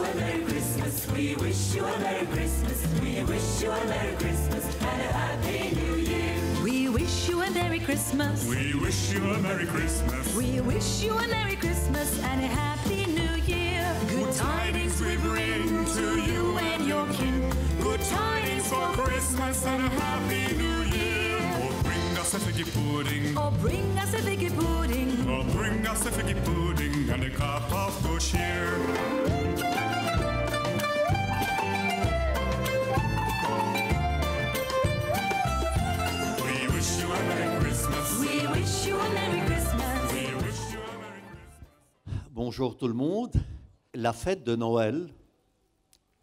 a Merry Christmas. We wish you a Merry Christmas. We wish you a Merry Christmas and a Happy New Year. We wish you a Merry Christmas. We wish you a Merry Christmas. We wish you a Merry Christmas and a Happy New Year. Good tidings we bring to you and your kin. Good tidings for Christmas and a Happy New Year. Oh, bring us a figgy pudding. Oh, bring us a figgy pudding. Oh, bring us a figgy pudding and a cup of good cheer. We wish you a Merry Christmas. We wish you a Merry Christmas. We wish you a Merry Christmas. Bonjour tout le monde. La fête de Noël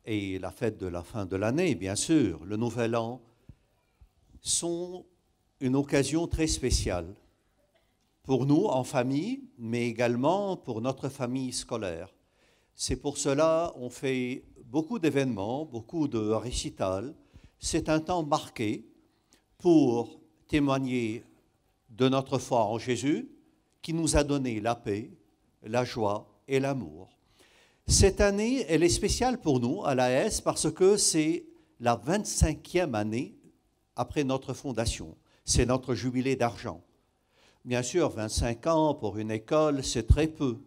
et la fête de la fin de l'année, bien sûr, le Nouvel An, sont une occasion très spéciale pour nous en famille, mais également pour notre famille scolaire. C'est pour cela qu'on fait beaucoup d'événements, beaucoup de récitals. C'est un temps marqué pour témoigner de notre foi en Jésus qui nous a donné la paix, la joie et l'amour. Cette année, elle est spéciale pour nous à l'AS parce que c'est la 25e année après notre fondation. C'est notre jubilé d'argent. Bien sûr, 25 ans pour une école, c'est très peu.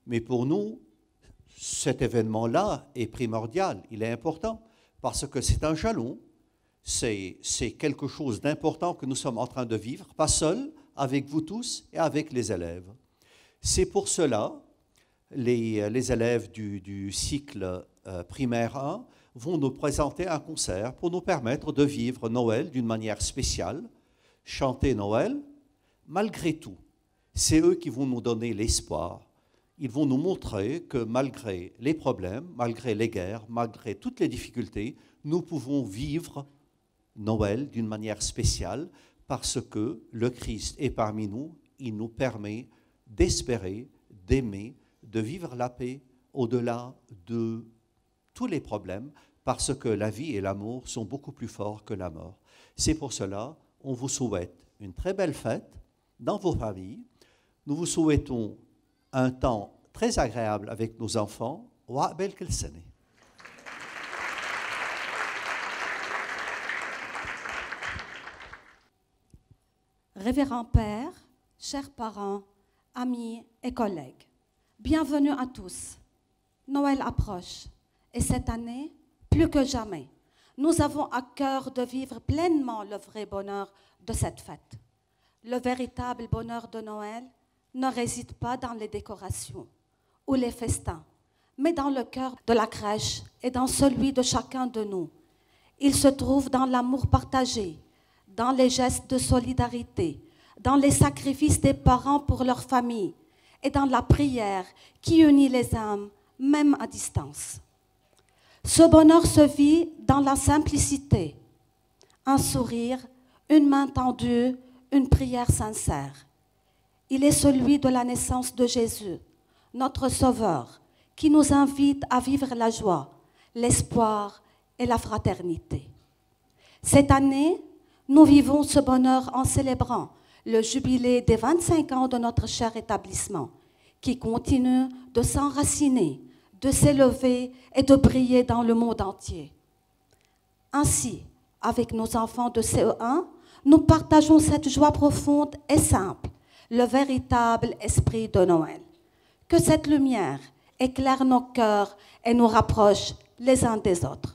Mais pour nous, cet événement-là est primordial, il est important parce que c'est un jalon, c'est quelque chose d'important que nous sommes en train de vivre, pas seul, avec vous tous et avec les élèves. C'est pour cela les élèves du cycle primaire 1 vont nous présenter un concert pour nous permettre de vivre Noël d'une manière spéciale, chanter Noël, malgré tout. C'est eux qui vont nous donner l'espoir. Ils vont nous montrer que malgré les problèmes, malgré les guerres, malgré toutes les difficultés, nous pouvons vivre Noël d'une manière spéciale parce que le Christ est parmi nous, il nous permet d'espérer, d'aimer, de vivre la paix au-delà de tous les problèmes, parce que la vie et l'amour sont beaucoup plus forts que la mort. C'est pour cela qu'on vous souhaite une très belle fête dans vos familles. Nous vous souhaitons un temps très agréable avec nos enfants. وعقبال كل سنة. Révérend Père, chers parents, amis et collègues, bienvenue à tous. Noël approche et cette année, plus que jamais, nous avons à cœur de vivre pleinement le vrai bonheur de cette fête. Le véritable bonheur de Noël ne réside pas dans les décorations ou les festins, mais dans le cœur de la crèche et dans celui de chacun de nous. Il se trouve dans l'amour partagé, dans les gestes de solidarité, dans les sacrifices des parents pour leur famille et dans la prière qui unit les âmes, même à distance. Ce bonheur se vit dans la simplicité, un sourire, une main tendue, une prière sincère. Il est celui de la naissance de Jésus, notre Sauveur, qui nous invite à vivre la joie, l'espoir et la fraternité. Cette année, nous vivons ce bonheur en célébrant le jubilé des 25 ans de notre cher établissement, qui continue de s'enraciner, de s'élever et de briller dans le monde entier. Ainsi, avec nos enfants de CE1, nous partageons cette joie profonde et simple, le véritable esprit de Noël. Que cette lumière éclaire nos cœurs et nous rapproche les uns des autres.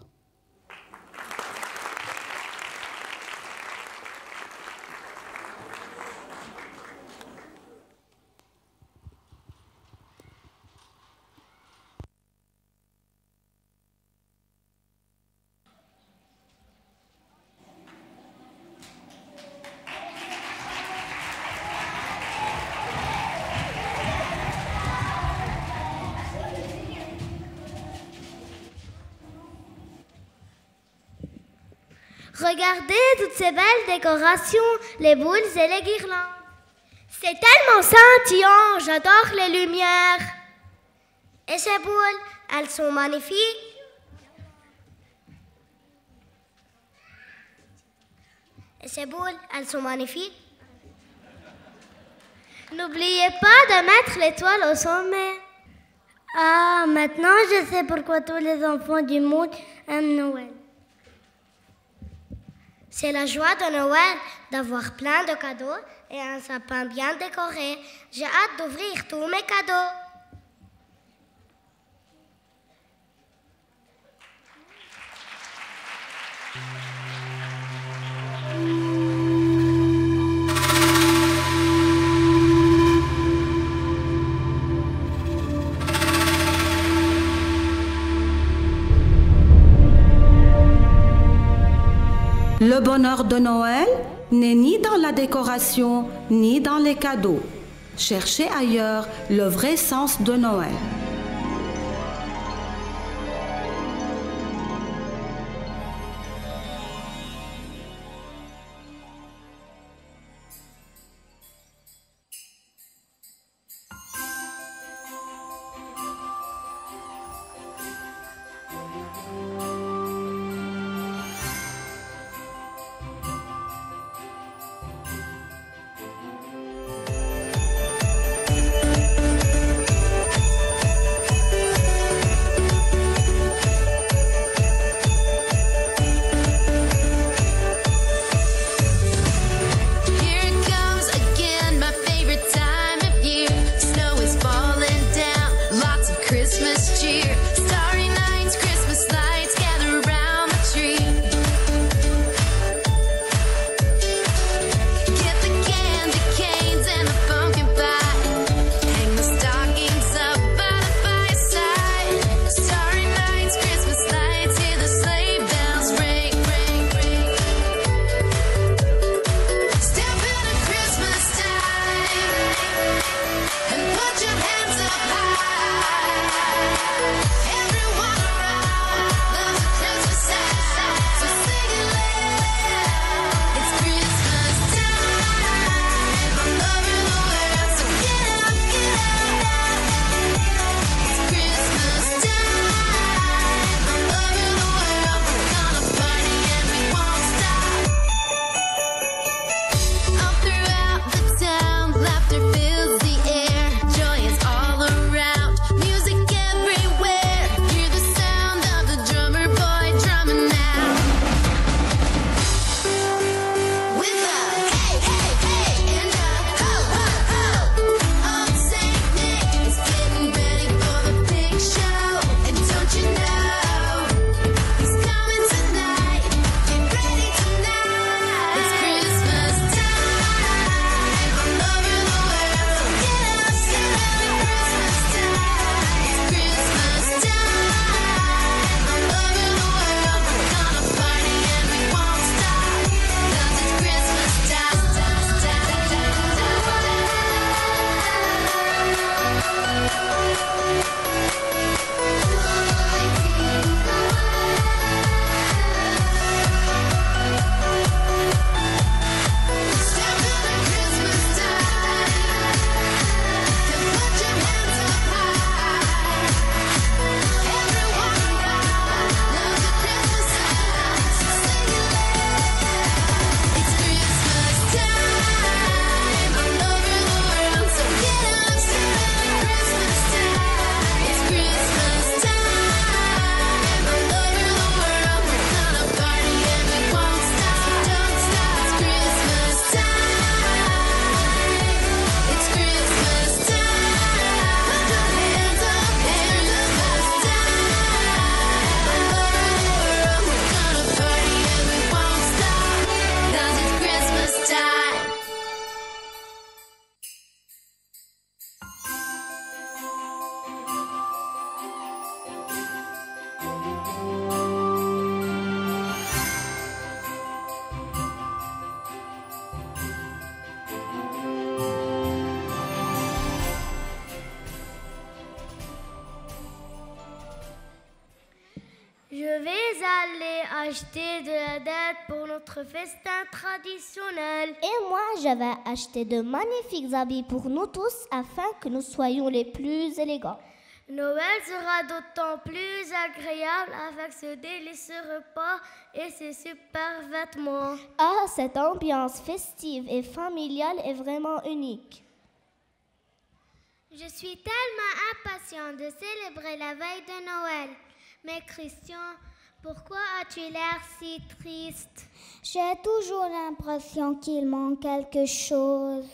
Regardez toutes ces belles décorations, les boules et les guirlandes. C'est tellement scintillant, j'adore les lumières. Et ces boules, elles sont magnifiques. Et ces boules, elles sont magnifiques. N'oubliez pas de mettre l'étoile au sommet. Ah, maintenant je sais pourquoi tous les enfants du monde aiment Noël. C'est la joie de Noël d'avoir plein de cadeaux et un sapin bien décoré. J'ai hâte d'ouvrir tous mes cadeaux. Le bonheur de Noël n'est ni dans la décoration, ni dans les cadeaux. Cherchez ailleurs le vrai sens de Noël. Je vais aller acheter de la dette pour notre festin traditionnel. Et moi, je vais acheter de magnifiques habits pour nous tous afin que nous soyons les plus élégants. Noël sera d'autant plus agréable avec ce délicieux repas et ces super vêtements. Ah, cette ambiance festive et familiale est vraiment unique. Je suis tellement impatiente de célébrer la veille de Noël. Mais Christian, pourquoi as-tu l'air si triste? J'ai toujours l'impression qu'il manque quelque chose.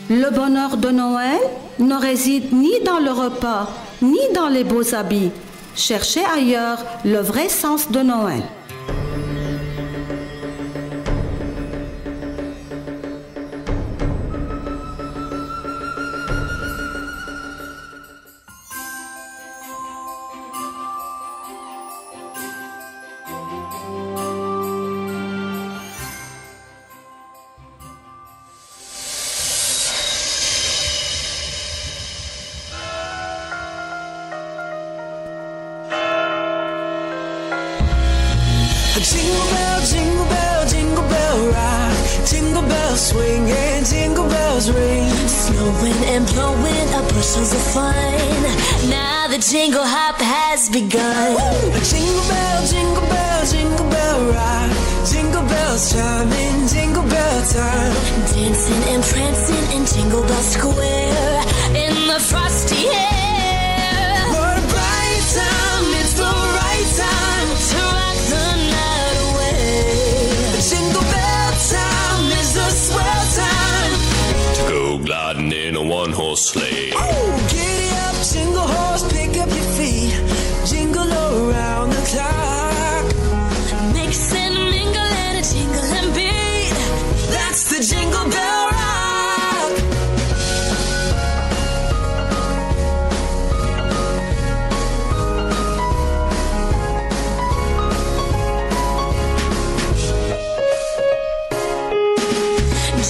Le bonheur de Noël ne réside ni dans le repas, ni dans les beaux habits. Cherchez ailleurs le vrai sens de Noël. Jingle bell, jingle bell, jingle bell rock. Jingle bells swing and jingle bells ring. Snowing and blowing up bushels of fun. Now the jingle hop has begun. Woo! Jingle bell, jingle bell, jingle bell rock. Jingle bells chiming, jingle bell time. Dancing and prancing in Jingle Bell Square. In the frosty air. What a bright time, it's the right time to rock the night away. Jingle bell time is a swell time to go gliding in a one-horse sleigh. Oh, giddy up, jingle horse, pick up your feet. Jingle around the clock. Mix and mingle and a jingle and beat. That's the Jingle Bell Rock.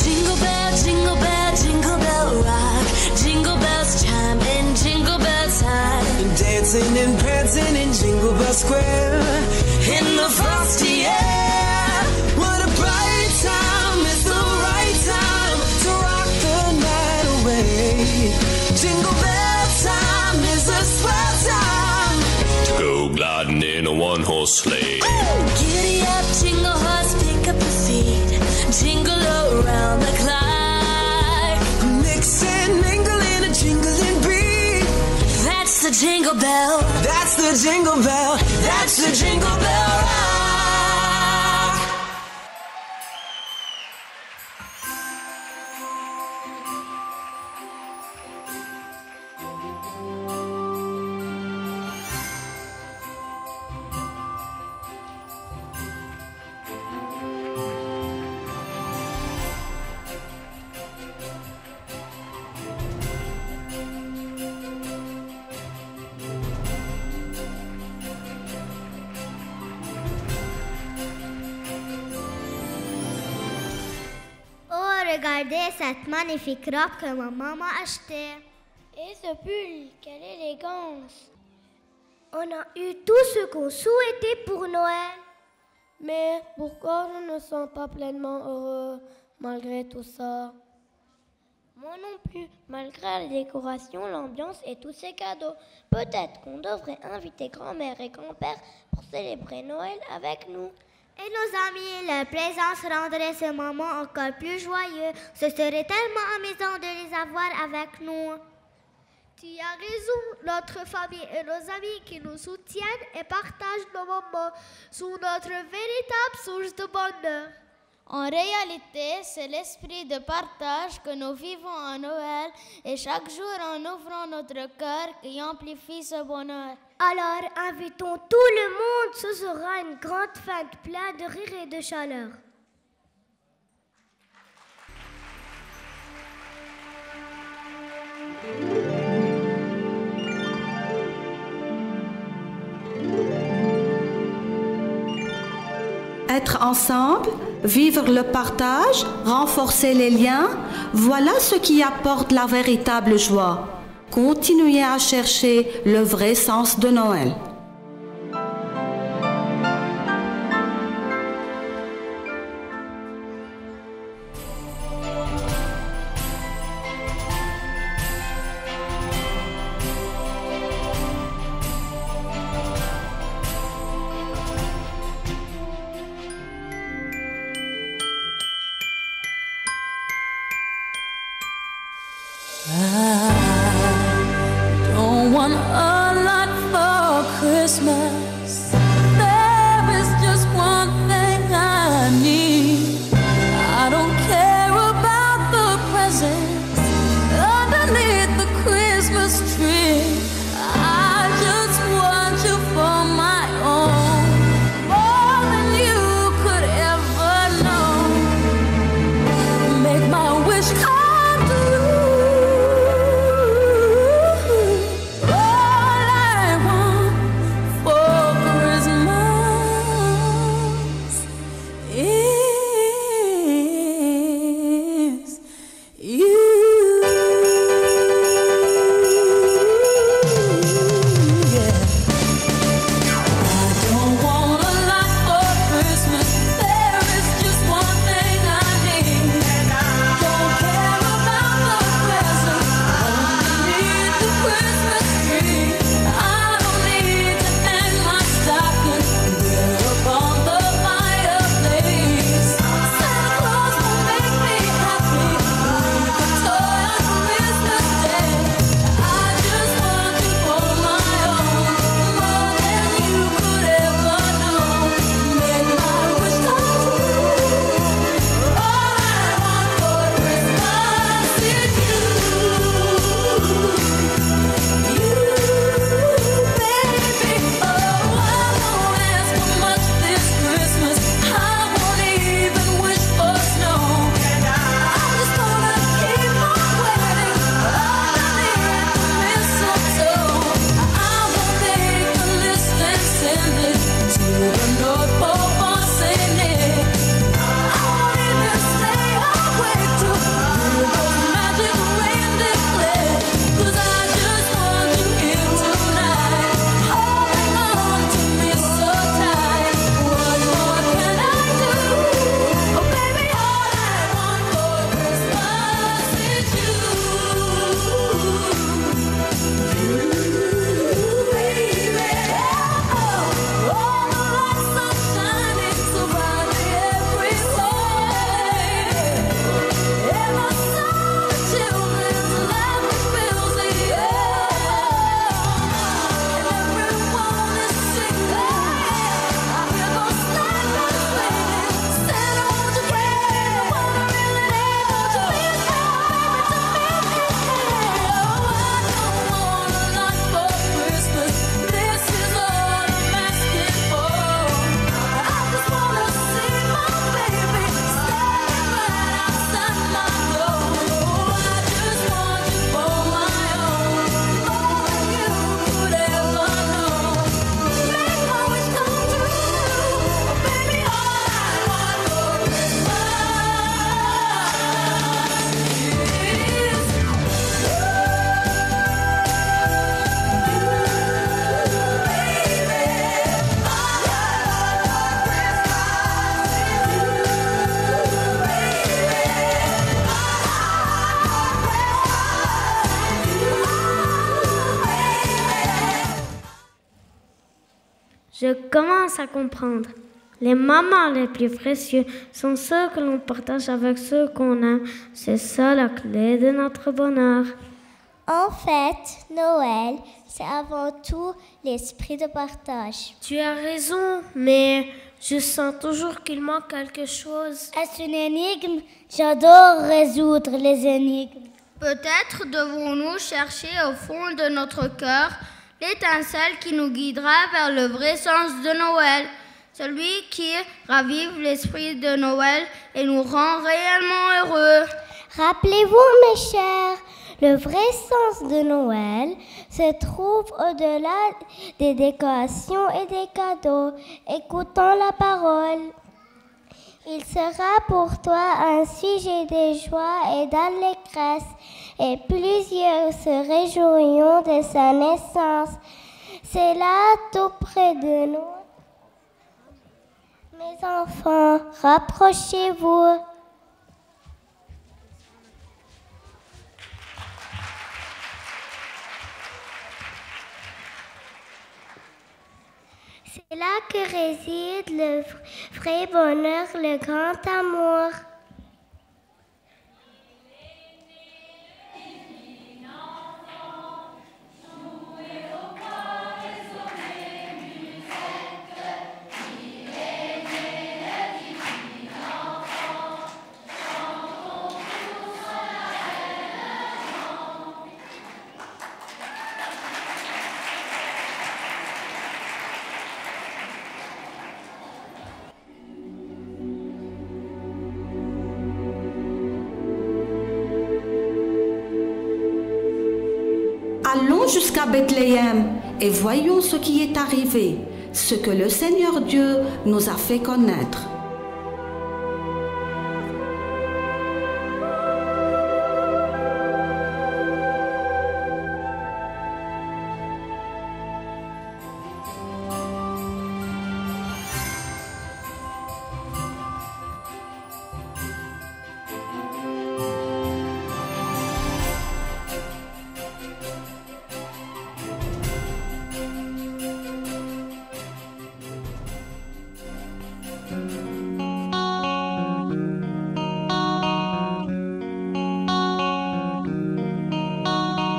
Jingle bell, jingle bell, jingle bell rock. Jingle bells chime in Jingle Bell time. Dancing and prancing in Jingle Bell Square. In the frosty air. What a bright time, it's the right time to rock the night away. Jingle bell time is a swell time to go gliding in a one-horse sleigh. Giddy up, jingle horse, pick up your feet. Jingle around the clock. Mix and mingle in a jingling beat. That's the Jingle Bell. That's the Jingle Bell. That's the Jingle Bell Rock. Regardez cette magnifique robe que ma maman a achetée. Et ce pull, quelle élégance! On a eu tout ce qu'on souhaitait pour Noël. Mais pourquoi nous ne sommes pas pleinement heureux malgré tout ça? Moi non plus, malgré les décorations, l'ambiance et tous ces cadeaux. Peut-être qu'on devrait inviter grand-mère et grand-père pour célébrer Noël avec nous. Et nos amis, leur présence rendrait ce moment encore plus joyeux. Ce serait tellement amusant de les avoir avec nous. Tu as raison, notre famille et nos amis qui nous soutiennent et partagent nos moments sont notre véritable source de bonheur. En réalité, c'est l'esprit de partage que nous vivons à Noël et chaque jour en ouvrant notre cœur qui amplifie ce bonheur. Alors, invitons tout le monde, ce sera une grande fête pleine de rire et de chaleur. Être ensemble, vivre le partage, renforcer les liens, voilà ce qui apporte la véritable joie. Continuez à chercher le vrai sens de Noël. want a lot for Christmas. There is just one thing I need. I don't care about the presents underneath the Christmas tree. I just want you for my own, more than you could ever know. Make my wish come true. All I want for Christmas is you. Je commence à comprendre. Les moments les plus précieux sont ceux que l'on partage avec ceux qu'on aime. C'est ça la clé de notre bonheur. En fait, Noël, c'est avant tout l'esprit de partage. Tu as raison, mais je sens toujours qu'il manque quelque chose. Est-ce une énigme? J'adore résoudre les énigmes. Peut-être devons-nous chercher au fond de notre cœur l'étincelle qui nous guidera vers le vrai sens de Noël, celui qui ravive l'esprit de Noël et nous rend réellement heureux. Rappelez-vous, mes chers, le vrai sens de Noël se trouve au-delà des décorations et des cadeaux. Écoutons la parole. Il sera pour toi un sujet de joie et d'allégresse, et plusieurs se réjouiront de sa naissance. C'est là tout près de nous. Mes enfants, rapprochez-vous. C'est là que réside le vrai bonheur, le grand amour. Jouer jusqu'à Bethléem et voyons ce qui est arrivé, ce que le Seigneur Dieu nous a fait connaître.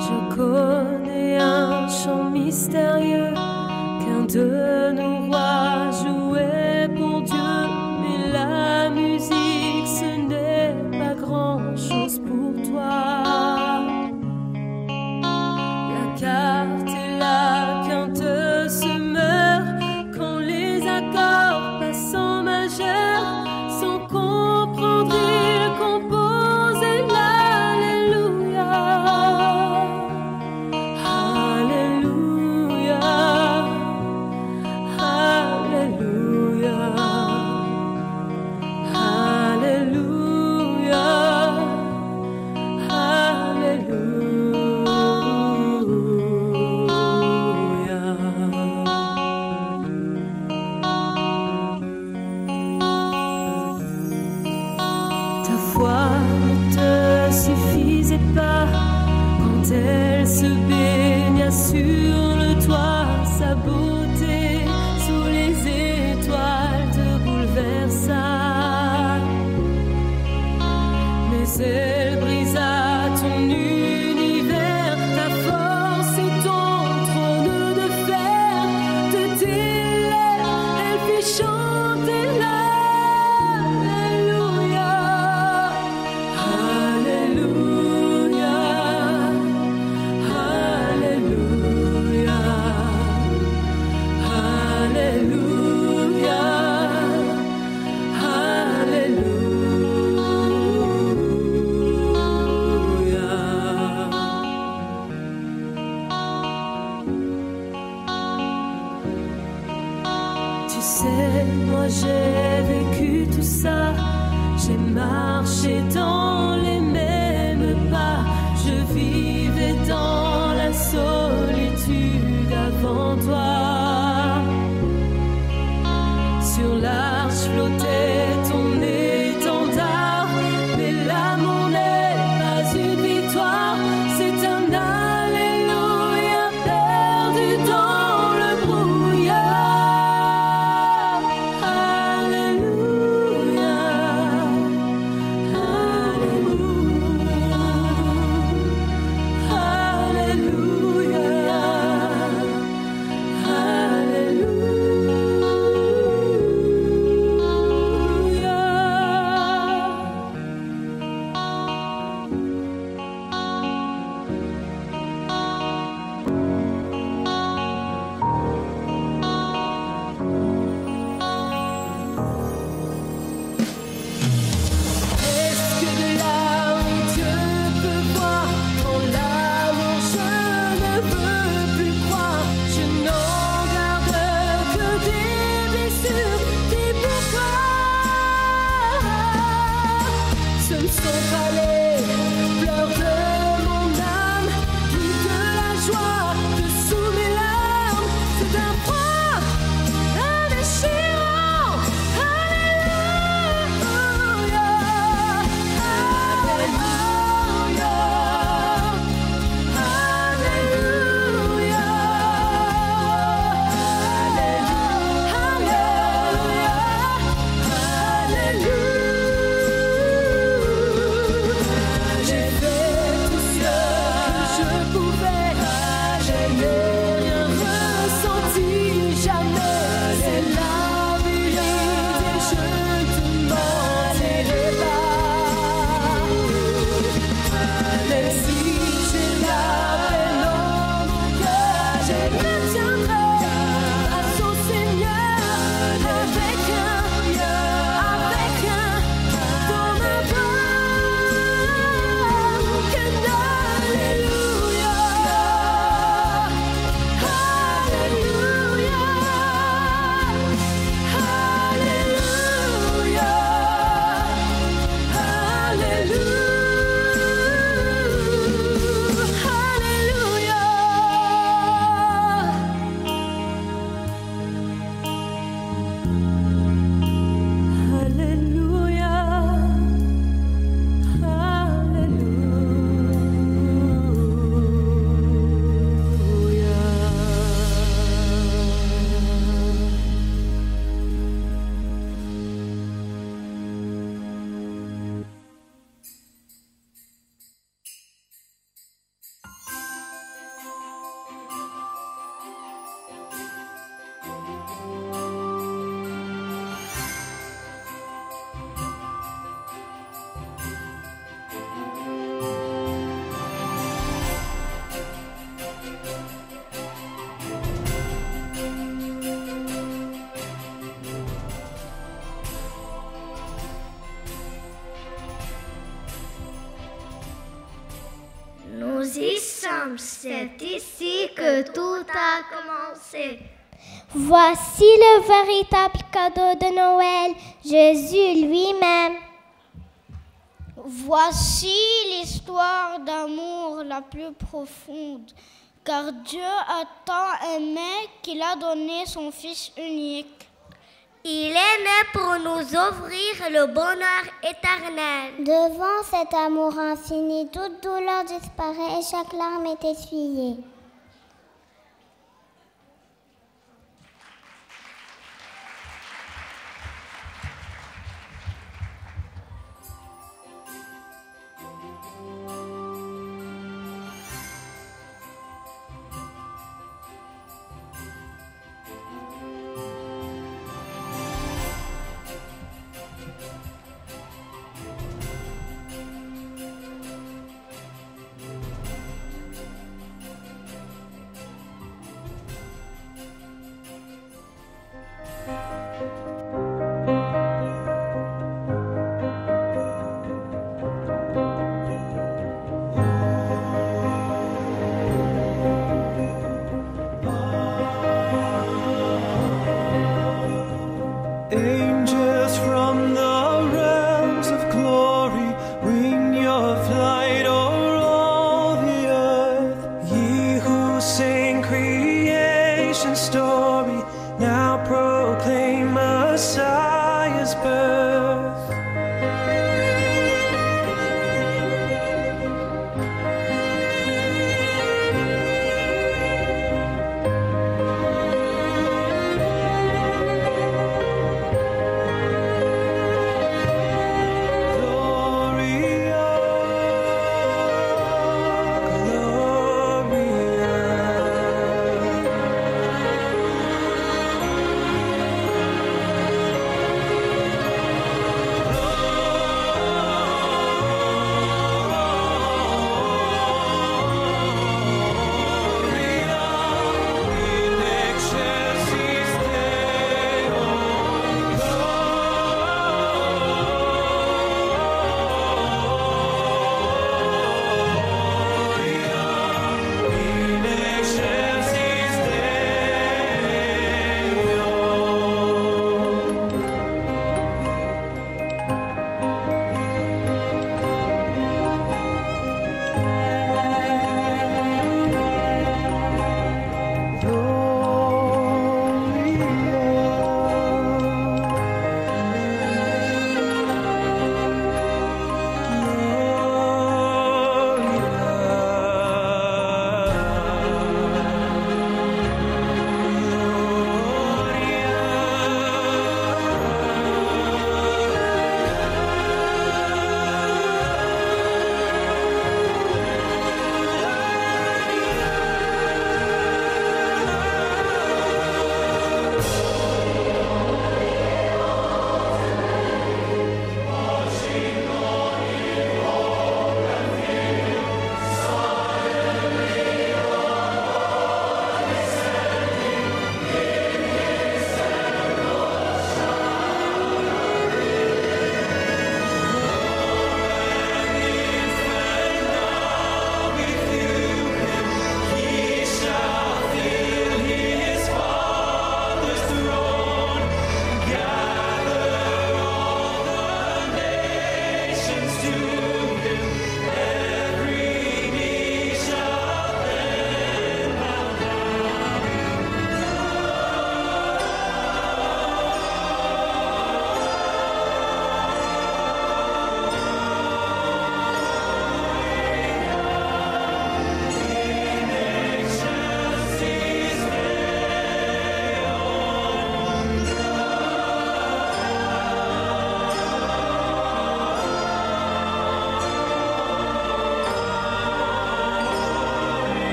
Je connais un chant mystérieux qu'un de nos rois jouait pour Dieu, mais la musique ce n'est pas grand-chose pour toi. La carte et la quinte se meurent quand les accords passent en majeur. Sans comprendre, ils composent l'Alléluia. Alléluia. Alléluia. Alléluia. Ta foi ne te suffisait pas quand elle se baigna sur le toit. Sa beauté sous les étoiles te bouleversa. Mais elle brisa ton univers, ta force et ton trône de fer. De tes lèvres, elle fit chanter l'Alléluia. Alléluia. Alléluia. Tu sais, moi j'ai vécu tout ça. J'ai marché dans les mêmes pas. Je vivais dans la solitude avant toi. Sur l'arche flottait ton étendard, mais l'amour n'est pas une victoire. C'est un Alléluia perdu dans le brouillard. Alléluia. Alléluia. Est-ce que de là où Dieu peut voir, quand l'amour je ne veux plus croire, je n'en garde que des blessures, des pourquoi. Ce ne sont pas les pleurs de mon âme, ni de la joie de sous mes larmes. C'est un froid, un déchirant. Alléluia. Alléluia. J'ai fait tout ce que je pouvais, je n'ai rien ressenti jamais. C'est la vérité, je te mentirai pas. Même si j'ai la peine au cœur, je me tiendrai à son Seigneur avec un dans ma barque d'Alléluia. a commencé. Voici le véritable cadeau de Noël, Jésus lui-même. Voici l'histoire d'amour la plus profonde, car Dieu a tant aimé qu'il a donné son Fils unique. Il est né pour nous offrir le bonheur éternel. Devant cet amour infini, toute douleur disparaît et chaque larme est essuyée.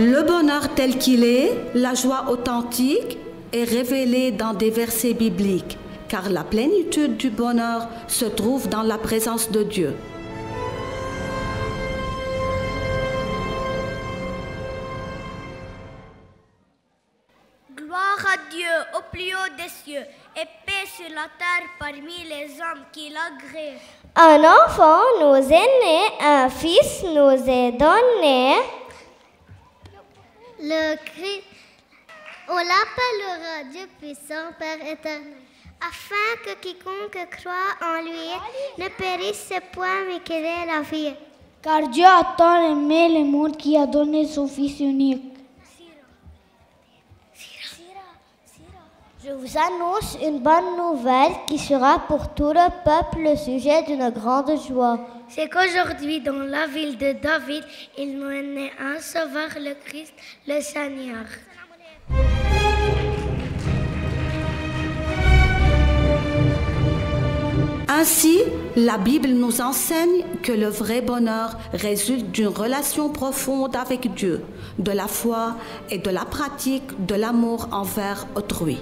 Le bonheur tel qu'il est, la joie authentique, est révélée dans des versets bibliques, car la plénitude du bonheur se trouve dans la présence de Dieu. Gloire à Dieu au plus haut des cieux et paix sur la terre parmi les hommes qui l'agréent. Un enfant nous est né, un fils nous est donné. Le Christ, on l'appellera Dieu puissant, Père éternel, afin que quiconque croit en lui ne périsse point, mais qu'il ait la vie. Car Dieu a tant aimé le monde qu'il a donné son Fils unique. Je vous annonce une bonne nouvelle qui sera pour tout le peuple le sujet d'une grande joie. C'est qu'aujourd'hui, dans la ville de David, il nous est né un sauveur, le Christ, le Seigneur. Ainsi, la Bible nous enseigne que le vrai bonheur résulte d'une relation profonde avec Dieu, de la foi et de la pratique de l'amour envers autrui.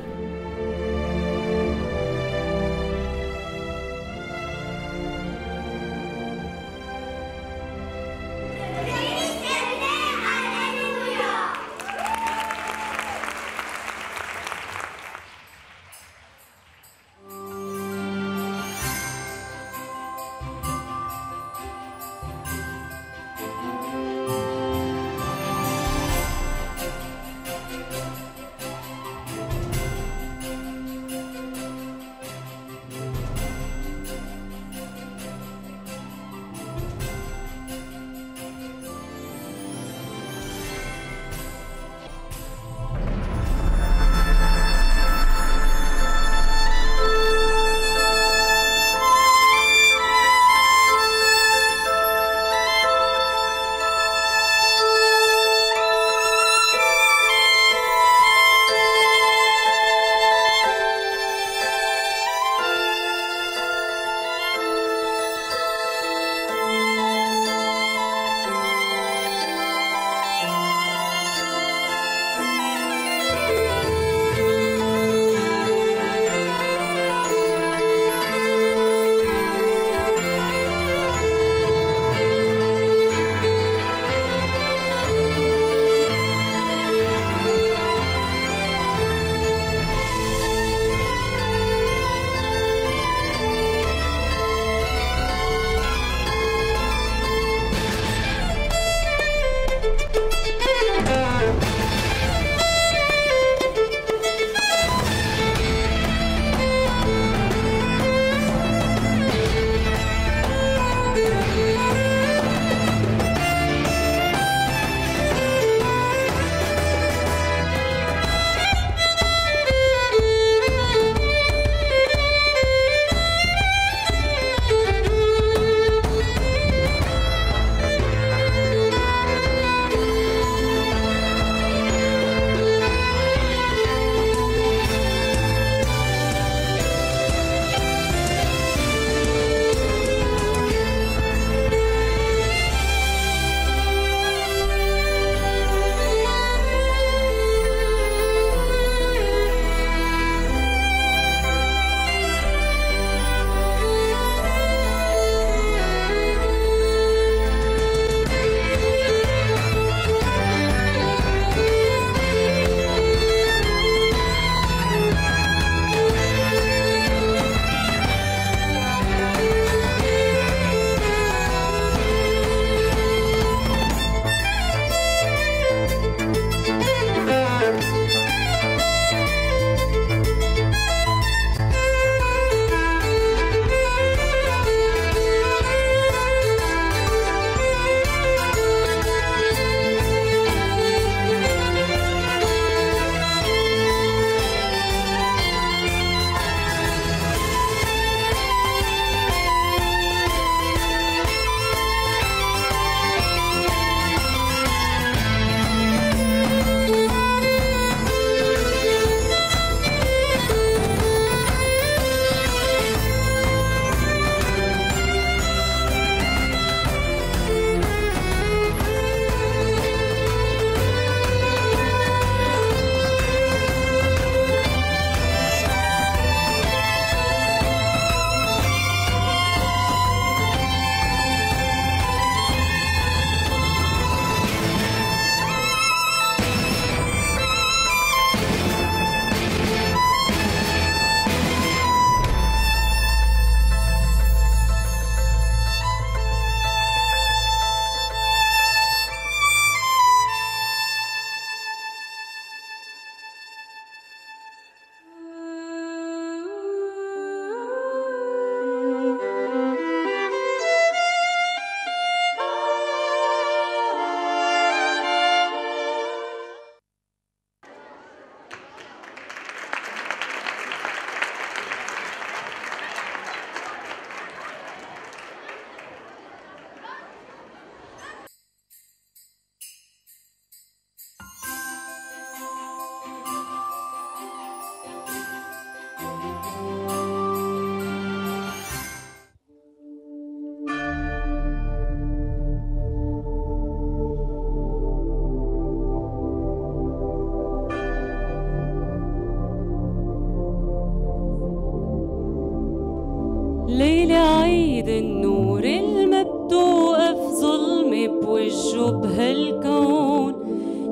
ليلة عيد النور المبتوقة في ظلمة بوجهه بهالكون،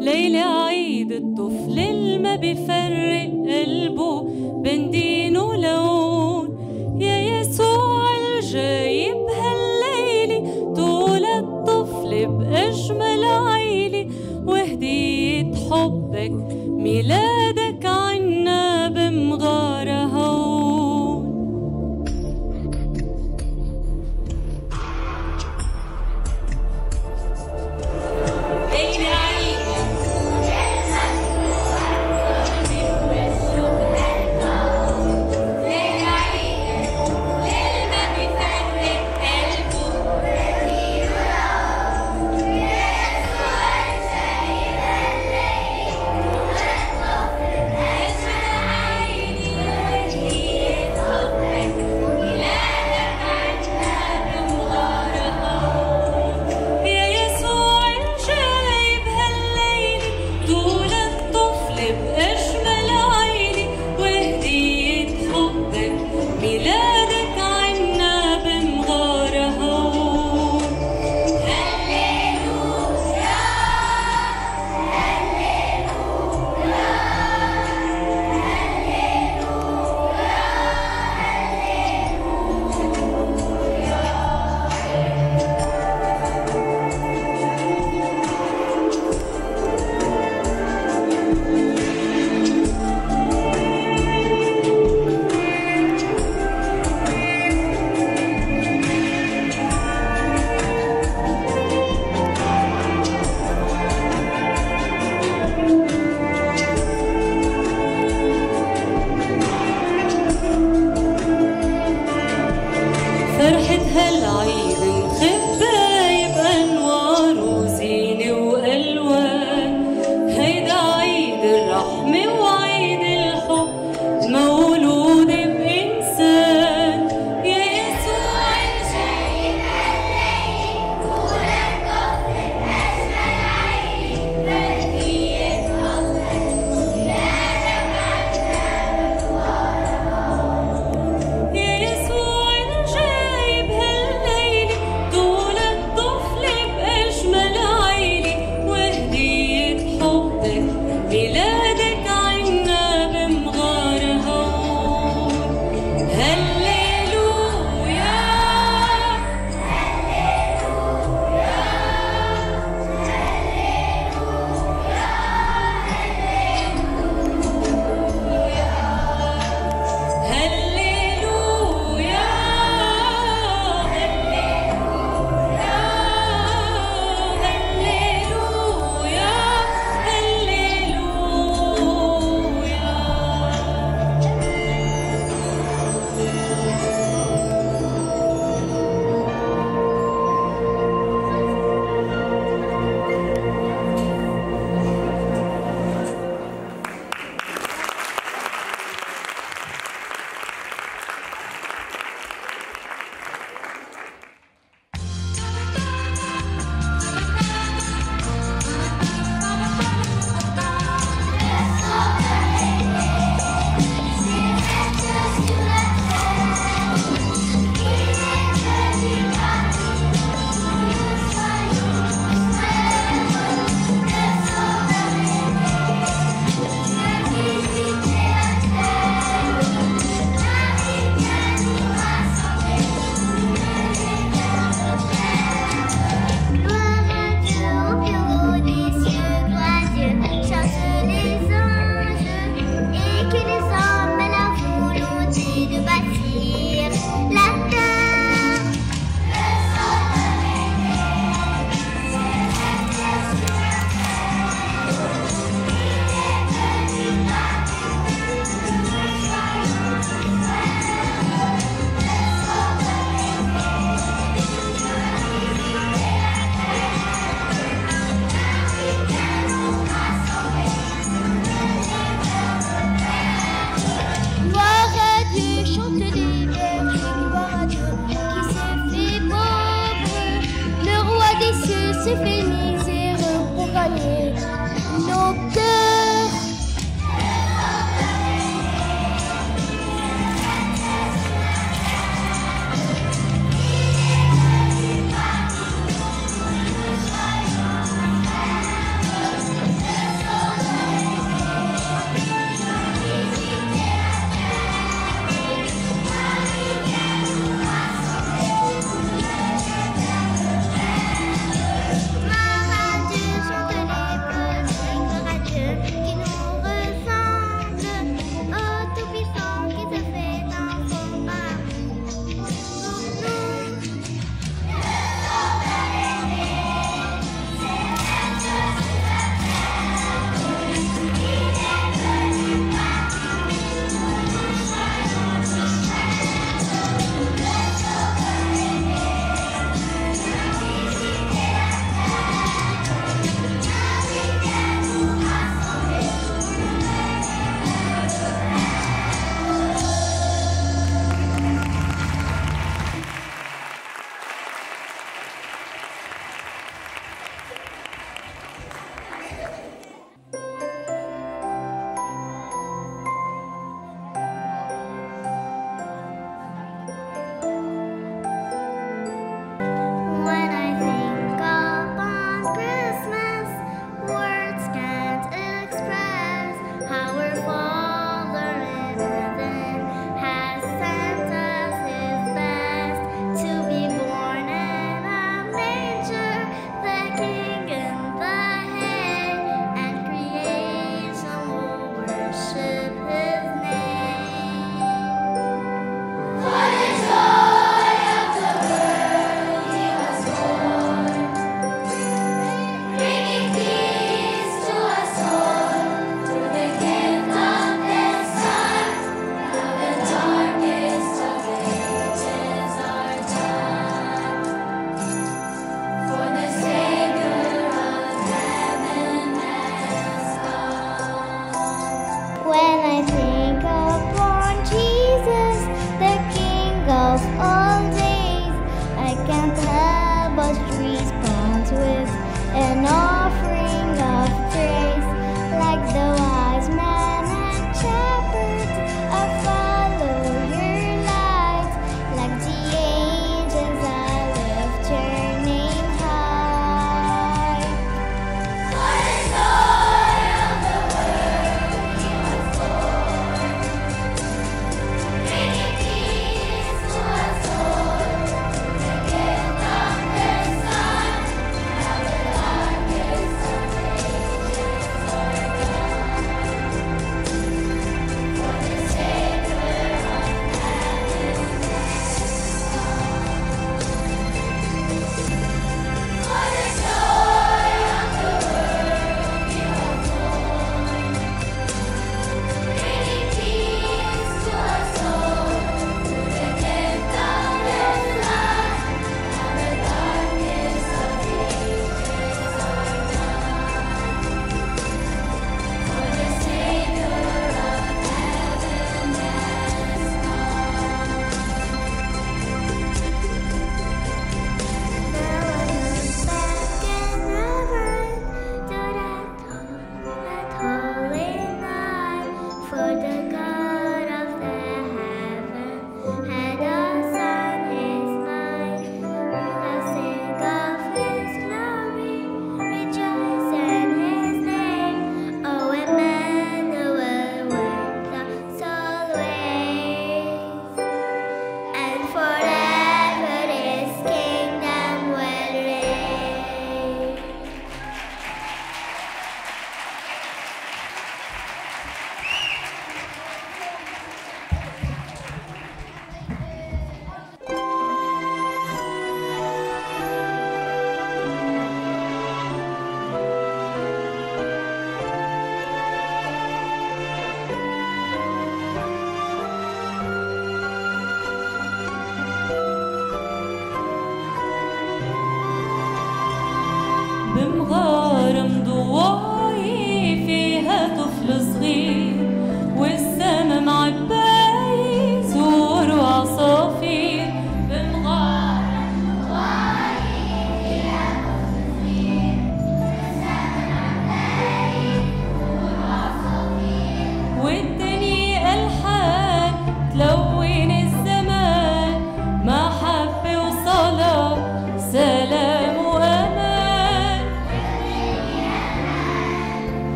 ليلة عيد الطفل الما بيفرق قلبه بين دين ولون. يا يسوع الجاي بهالليلة طول الطفل بأجمل عيلة، وهدية حبك ميلادك عنا بمغارة هون.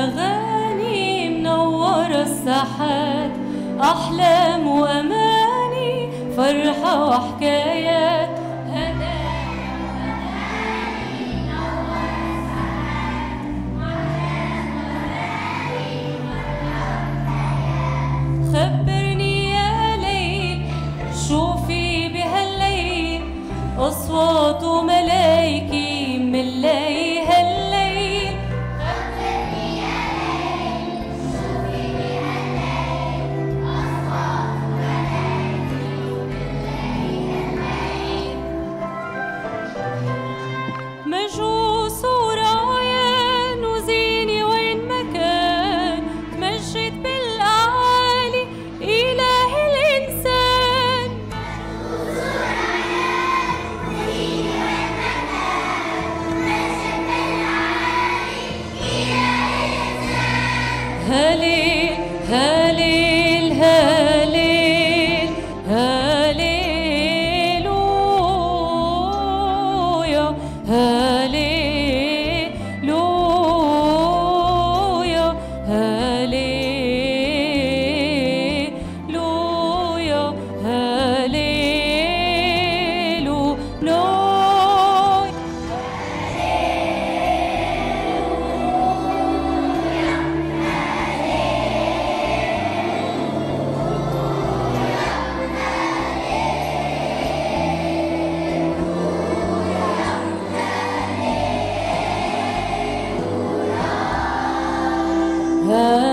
أغاني منورة الساحات، أحلام وأماني، فرحة وحكايات. خبرني يا ليل شو في بهالليل، أصوات وملايكي من لي هالليل. خبرني يا ليل شو في بهالليل، أصوات وملايكي من لي هالليل. مجوس ورايان وزيني وين ما كان، تمجد بالأعالي إله الإنسان. مجوس ورايان وزيني وين ما كان، تمجد بالأعالي إله الإنسان. هليل هليل هليل هليلويا هليلويا هليلويا هليلويا. هليلويا